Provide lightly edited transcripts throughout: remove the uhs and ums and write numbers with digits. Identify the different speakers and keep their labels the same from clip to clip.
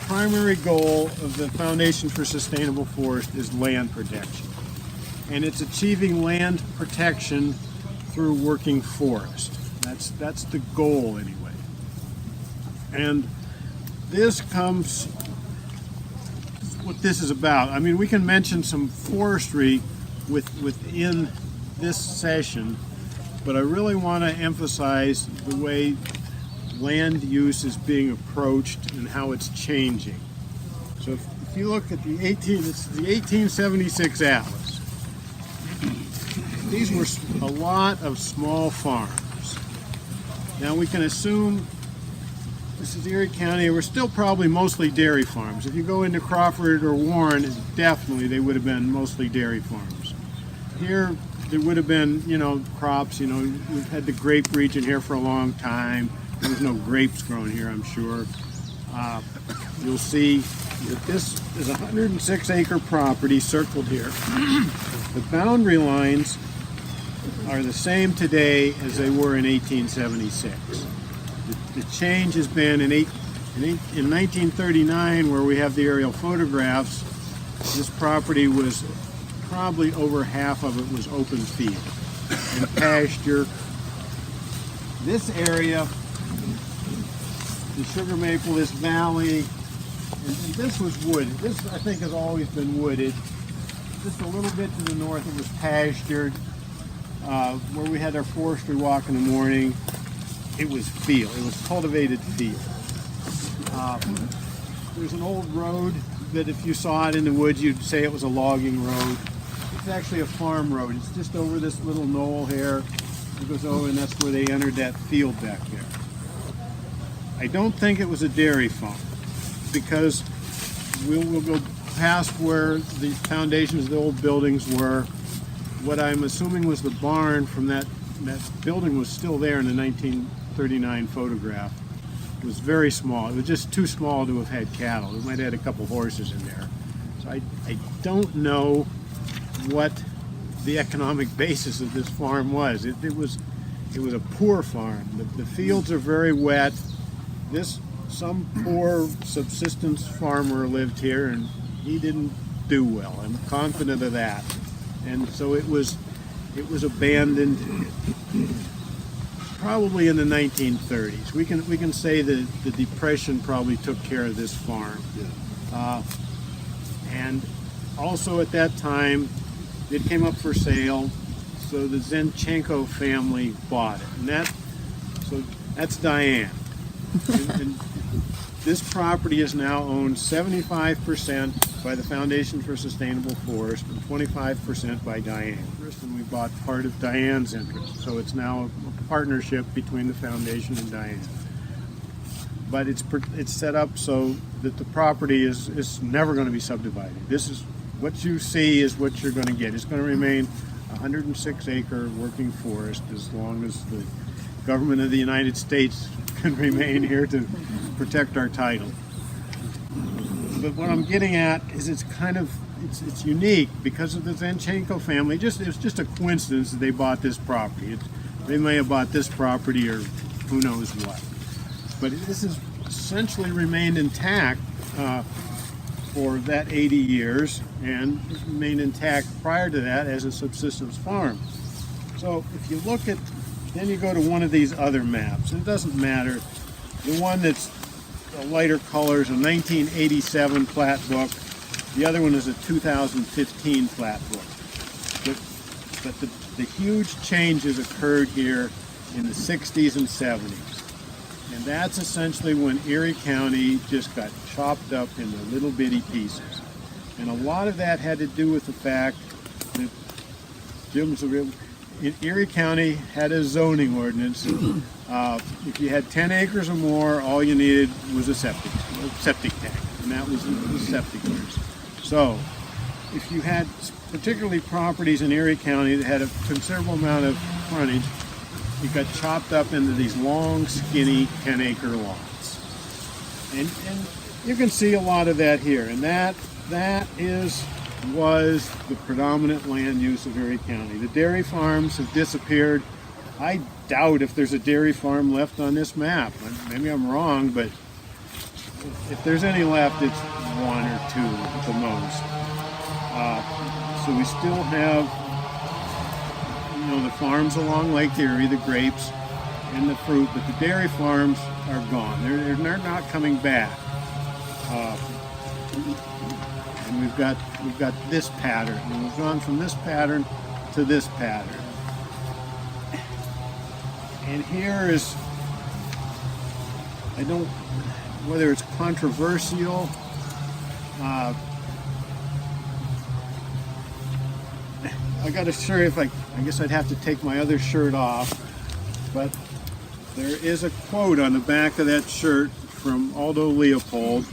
Speaker 1: primary goal of the Foundation for Sustainable Forest is land protection. And it's achieving land protection through working forest. That's the goal anyway. And this comes, what this is about. I mean, we can mention some forestry within this session, but I really want to emphasize the way land use is being approached and how it's changing. So if you look at it's the 1876 Atlas. These were a lot of small farms. Now we can assume this is Erie County. We're still probably mostly dairy farms. If you go into Crawford or Warren, definitely they would have been mostly dairy farms. Here, there would have been, crops. We've had the grape region here for a long time. There's no grapes grown here, I'm sure. You'll see that this is a 106-acre property circled here. The boundary lines are the same today as they were in 1876. The change has been in 1939, where we have the aerial photographs. This property was probably over half of it was open field and pasture. This area, the sugar maple, this valley, and this was wooded. This, I think, has always been wooded. Just a little bit to the north, it was pastured. Where we had our forestry walk in the morning, it was field. It was cultivated field. There's an old road that if you saw it in the woods, you'd say it was a logging road. It's actually a farm road. It's just over this little knoll here. It goes over, and that's where they entered that field back there. I don't think it was a dairy farm, because we'll go past where the foundations of the old buildings were. What I'm assuming was the barn from that building was still there in the 1939 photograph. It was very small. It was just too small to have had cattle. It might have had a couple horses in there. So I don't know what the economic basis of this farm was. It was a poor farm. The fields are very wet. Some poor subsistence farmer lived here, and he didn't do well. I'm confident of that. And so it was abandoned probably in the 1930s. We can say that the Depression probably took care of this farm. And also at that time, it came up for sale, so the Zenchenko family bought it. And that's Diane. And this property is now owned 75% by the Foundation for Sustainable Forest and 25% by Diane. And we bought part of Diane's interest, so it's now a partnership between the foundation and Diane. But it's set up so that the property is never going to be subdivided. This is what you see is what you're going to get. It's going to remain a 106-acre working forest as long as the government of the United States can remain here to protect our title. But what I'm getting at is it's unique because of the Zenchenko family. It was just a coincidence that they bought this property. They may have bought this property or who knows what. But this has essentially remained intact for that 80 years and remained intact prior to that as a subsistence farm. So if you look at, then you go to one of these other maps. It doesn't matter. The one that's a lighter color is a 1987 plat book. The other one is a 2015 plat book. But the huge changes occurred here in the 60s and 70s. And that's essentially when Erie County just got chopped up into little bitty pieces. And a lot of that had to do with the fact that Erie County had a zoning ordinance. If you had 10 acres or more, all you needed was a septic tank, and that was the septic years. So, if you had particularly properties in Erie County that had a considerable amount of frontage, you got chopped up into these long, skinny 10-acre lots. And you can see a lot of that here, and that was the predominant land use of Erie County. The dairy farms have disappeared. I doubt if there's a dairy farm left on this map. Maybe I'm wrong, but if there's any left, it's one or two at the most. So we still have, the farms along Lake Erie, the grapes and the fruit, but the dairy farms are gone. They're not coming back. And we've got this pattern, and we've gone from this pattern to this pattern. And here is, whether it's controversial, I got a shirt, I guess I'd have to take my other shirt off, but there is a quote on the back of that shirt from Aldo Leopold.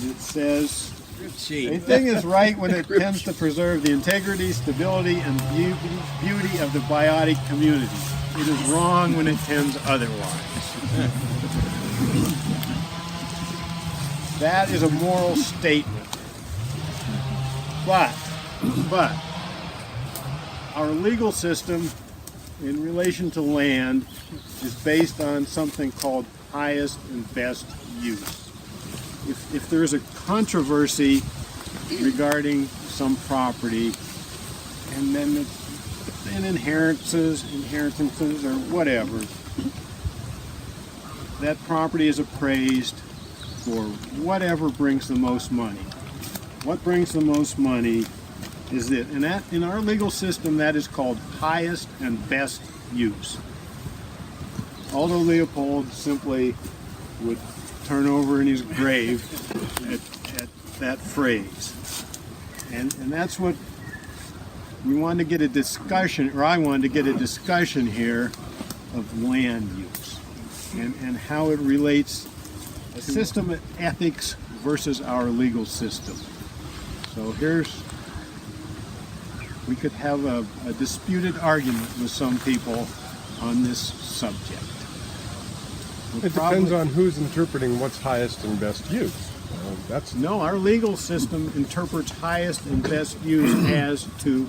Speaker 1: It says, "A thing is right when it tends to preserve the integrity, stability, and beauty of the biotic community. It is wrong when it tends otherwise." That is a moral statement. But our legal system in relation to land is based on something called highest and best use. If there is a controversy regarding some property, and then it's in inheritances or whatever, that property is appraised for whatever brings the most money. What brings the most money is it, and that in our legal system that is called highest and best use. Aldo Leopold simply would turn over in his grave at that phrase, and that's what we wanted to get a discussion, or I wanted to get a discussion here of land use and how it relates a system of ethics versus our legal system. So we could have a disputed argument with some people on this subject.
Speaker 2: It depends on who's interpreting what's highest and best use.
Speaker 1: Our legal system interprets highest and best use as to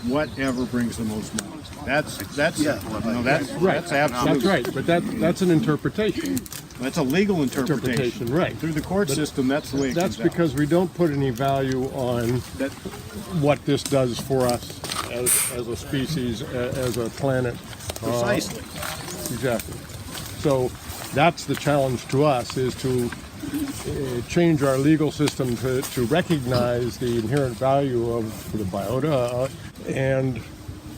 Speaker 1: whatever brings the most money. That's absolute.
Speaker 2: That's right, but that's an interpretation.
Speaker 1: That's a legal interpretation,
Speaker 2: right?
Speaker 1: Through the court system, that's the way it
Speaker 2: That's
Speaker 1: comes
Speaker 2: because we don't put any value on what this does for us as a species, as a planet.
Speaker 1: Precisely.
Speaker 2: Exactly. So that's the challenge to us, is to change our legal system to recognize the inherent value of the biota and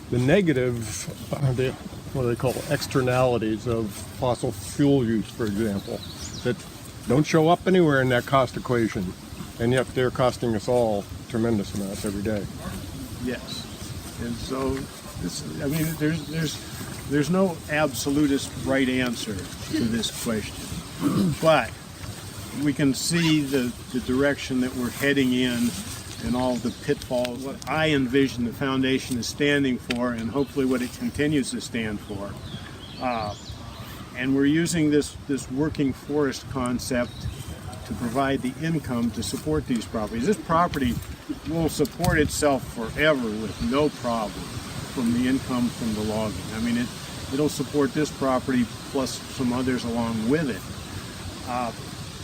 Speaker 2: the negative, what do they call externalities of fossil fuel use, for example, that don't show up anywhere in that cost equation, and yet they're costing us all tremendous amounts every day.
Speaker 1: Yes, and so there's no absolutist right answer to this question, but we can see the direction that we're heading in and all the pitfalls, what I envision the foundation is standing for, and hopefully what it continues to stand for. And we're using this working forest concept to provide the income to support these properties. This property will support itself forever with no problem from the income from the logging. I mean, it'll support this property plus some others along with it.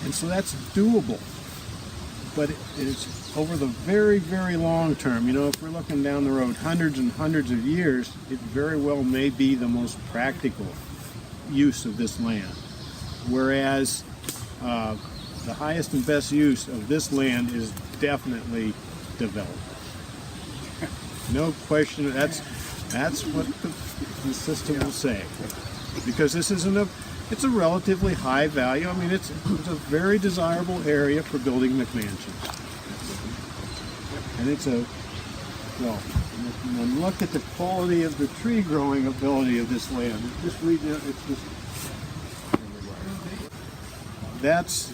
Speaker 1: And so that's doable. But it is over the very, very long term. If we're looking down the road hundreds and hundreds of years, it very well may be the most practical use of this land. Whereas the highest and best use of this land is definitely development. No question. That's what the system will say. Because this isn't it's a relatively high value. I mean, it's a very desirable area for building McMansions. And and look at the quality of the tree growing ability of this land. That's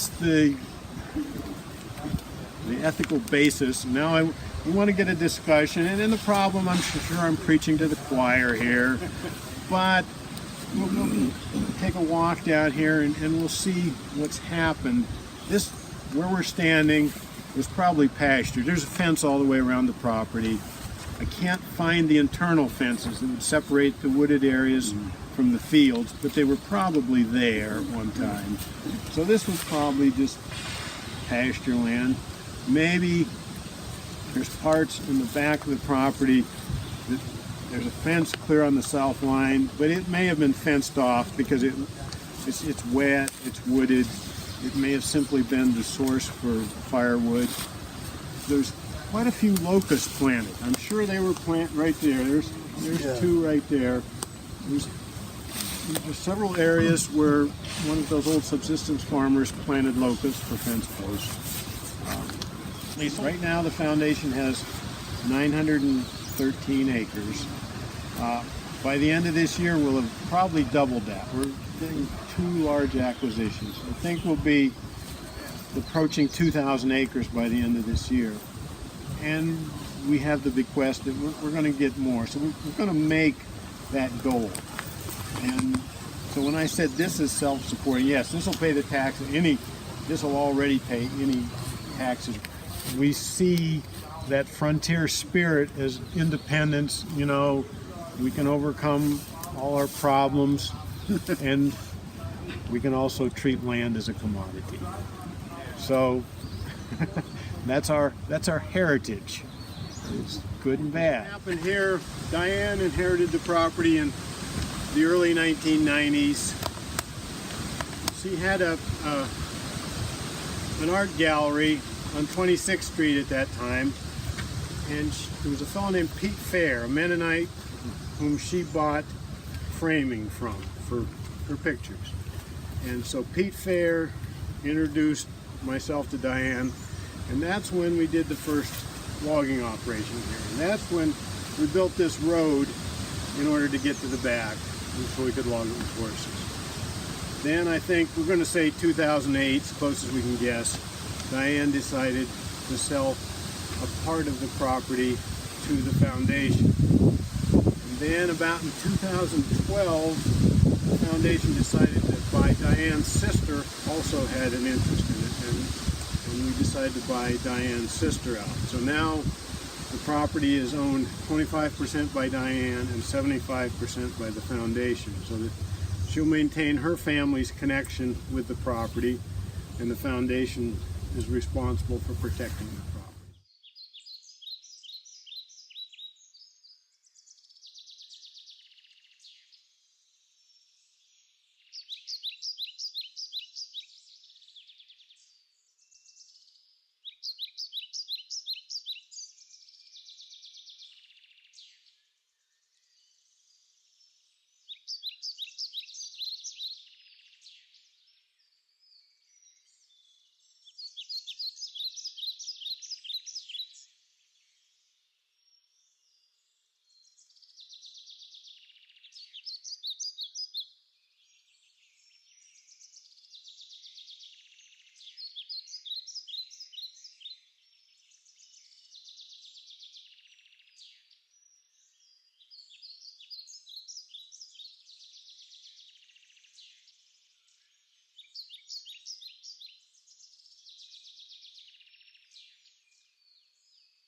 Speaker 1: the ethical basis. Now we want to get a discussion, and in the problem, I'm sure I'm preaching to the choir here, but we'll take a walk down here and we'll see what's happened. This, where we're standing, was probably pasture. There's a fence all the way around the property. I can't find the internal fences that would separate the wooded areas from the fields, but they were probably there at one time. So this was probably just pasture land. Maybe there's parts in the back of the property that there's a fence clear on the south line, but it may have been fenced off because it's wet, it's wooded. It may have simply been the source for firewood. There's quite a few locusts planted. I'm sure they were planted right there. There's two right there. There's several areas where one of those old subsistence farmers planted locusts for fence posts. At least right now the foundation has 913 acres. By the end of this year, we'll have probably doubled that. We're getting 2 large acquisitions. I think we'll be approaching 2,000 acres by the end of this year. And we have the bequest that we're going to get more. So we're going to make that goal. And so when I said this is self-supporting, yes, this will pay the tax. This will already pay any taxes. We see that frontier spirit as independence. You know, we can overcome all our problems, and we can also treat land as a commodity. So that's our heritage. It's good and bad. What happened here? Diane inherited the property in the early 1990s. She had an art gallery on 26th Street at that time, and there was a fellow named Pete Fair, a Mennonite, whom she bought framing from for her pictures. And so Pete Fair introduced myself to Diane, and that's when we did the first logging operation here. And that's when we built this road in order to get to the back so we could log it with horses. Then I think we're going to say 2008, as close as we can guess, Diane decided to sell a part of the property to the foundation. And then about in 2012, the foundation decided that by Diane's sister also had an interest in it, and we decided to buy Diane's sister out. So now the property is owned 25% by Diane and 75% by the foundation, so that she'll maintain her family's connection with the property, and the foundation is responsible for protecting it.